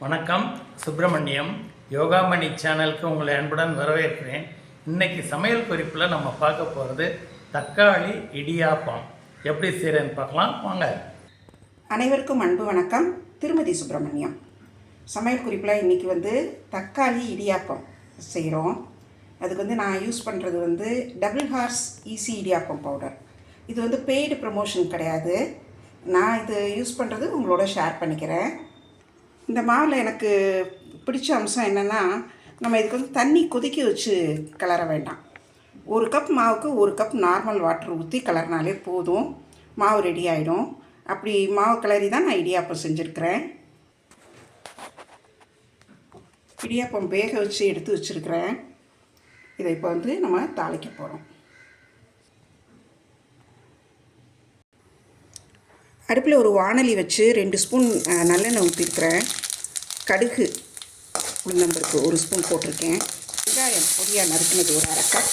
வணக்கம். சுப்பிரமணியம் யோகாமணி சேனலுக்கு உங்களை அன்புடன் வரவேற்கிறேன். இன்றைக்கி சமையல் குறிப்பில் நம்ம பார்க்க போகிறது தக்காளி இடியாப்பம் எப்படி செய்கிறேன்னு பார்க்கலாம் வாங்க. அனைவருக்கும் அன்பு வணக்கம். திருமதி சுப்பிரமணியம். சமையல் குறிப்பில் இன்றைக்கி தக்காளி இடியாப்பம் செய்கிறோம். அதுக்கு நான் யூஸ் பண்ணுறது double horse easy idiyappam powder. இது பெய்டு ப்ரமோஷன் கிடையாது. நான் இது யூஸ் பண்ணுறது உங்களோட ஷேர் பண்ணிக்கிறேன். இந்த மாவில் எனக்கு பிடிச்ச அம்சம் என்னென்னா, நம்ம இதுக்கு தண்ணி கொதிக்க வச்சு கிளற வேண்டாம். 1 கப் மாவுக்கு 1 கப் நார்மல் வாட்டர் ஊற்றி கிளறினாலே போதும், மாவு ரெடி ஆகிடும். அப்படி மாவு கிளறி தான் நான் இடியாப்பம் செஞ்சுருக்கிறேன். இடியாப்பம் வேக வச்சு எடுத்து வச்சுருக்கிறேன். இதை இப்போ நம்ம தாளிக்க போகிறோம். அடுப்பில் ஒரு வாணலி வச்சு 2 ஸ்பூன் நல்லெண்ணெய் ஊற்றிருக்கிறேன். கடுகு உளுந்தம்பருப்பு 1 ஸ்பூன் போட்டிருக்கேன். வெங்காயம் பொடியாக நறுக்கினது ஒரு 1/2 கப்.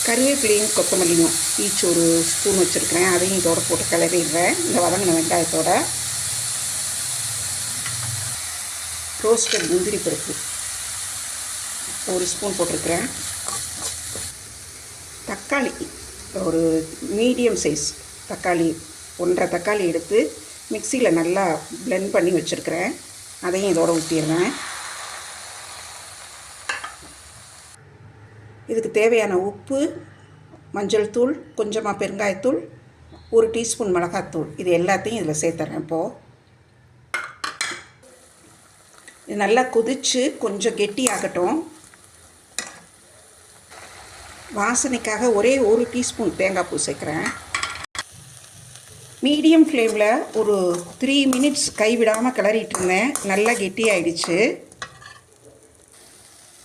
கருவேப்பிலையும் கொத்தமல்லியும் ஈச் 1 ஸ்பூன் வச்சுருக்கிறேன். அதையும் இதோட போட்டு கிளறிடுறேன். இந்த வதங்கின வெங்காயத்தோட ரோஸ்டட் முந்திரி பருப்பு 1 ஸ்பூன் போட்டிருக்கிறேன். தக்காளி ஒரு மீடியம் சைஸ் தக்காளி 1.5 தக்காளி எடுத்து மிக்சியில் நல்லா பிளெண்ட் பண்ணி வச்சுருக்கிறேன். அதையும் இதோட ஊற்றிடுறேன். இதுக்கு தேவையான உப்பு, மஞ்சள் தூள், கொஞ்சமாக பெருங்காயத்தூள், 1 டீஸ்பூன் மிளகாத்தூள், இது எல்லாத்தையும் இதில் சேர்த்துறேன். இப்போது இது நல்லா கொதித்து கொஞ்சம் கெட்டி ஆகட்டும். வாசனைக்காக ஒரே 1 டீஸ்பூன் தேங்காய் பூ சேர்க்குறேன். மீடியம் ஃப்ளேமில் ஒரு 3 மினிட்ஸ் கைவிடாமல் கிளறிட்டு இருந்தேன். நல்லா கெட்டி ஆகிடுச்சு.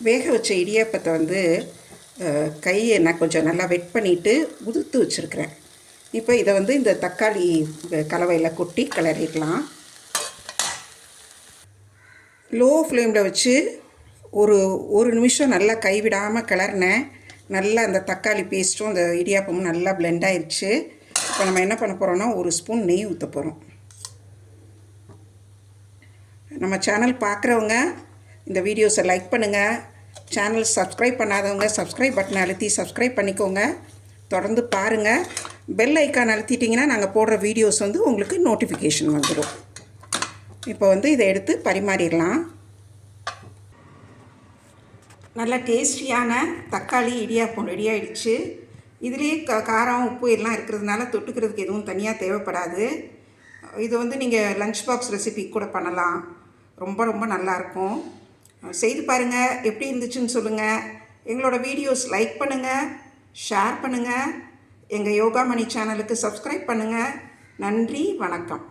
வேக வச்ச இடியாப்பத்தை கையை நான் கொஞ்சம் நல்லா வெட் பண்ணிவிட்டு உதுத்து வச்சுருக்கிறேன். இப்போ இதை இந்த தக்காளி கலவையில் கொட்டி கிளறிடலாம். லோ ஃப்ளேமில் வச்சு ஒரு நிமிஷம் நல்லா கைவிடாமல் கிளறினேன். நல்லா அந்த தக்காளி பேஸ்ட்டும் அந்த இடியாப்பமும் நல்லா பிளெண்ட் ஆயிடுச்சு. இப்போ நம்ம என்ன பண்ண போகிறோம்னா 1 ஸ்பூன் நெய் ஊற்ற போகிறோம். நம்ம சேனல் பார்க்குறவங்க இந்த வீடியோஸை லைக் பண்ணுங்கள். சேனல் சப்ஸ்கிரைப் பண்ணாதவங்க சப்ஸ்கிரைப் பட்டனை அழுத்தி சப்ஸ்கிரைப் பண்ணிக்கோங்க. தொடர்ந்து பாருங்கள். பெல் ஐக்கான் அழுத்திட்டிங்கன்னா நாங்கள் போடுற வீடியோஸ் உங்களுக்கு நோட்டிஃபிகேஷன் வந்துடும். இப்போ இதை எடுத்து பரிமாறிடலாம். நல்லா டேஸ்டியான தக்காளி இடியாப்பம் ரெடி ஆகிடுச்சு. இதுலேயே காரம் உப்பு எல்லாம் இருக்கிறதுனால தொட்டுக்கிறதுக்கு எதுவும் தனியாக தேவைப்படாது. இது நீங்கள் லஞ்ச் பாக்ஸ் ரெசிபி கூட பண்ணலாம். ரொம்ப ரொம்ப நல்லாயிருக்கும். செய்து பாருங்கள். எப்படி இருந்துச்சுன்னு சொல்லுங்கள். எங்களோட வீடியோஸ் லைக் பண்ணுங்கள், ஷேர் பண்ணுங்கள். எங்கள் யோகாமணி சேனலுக்கு சப்ஸ்கிரைப் பண்ணுங்கள். நன்றி, வணக்கம்.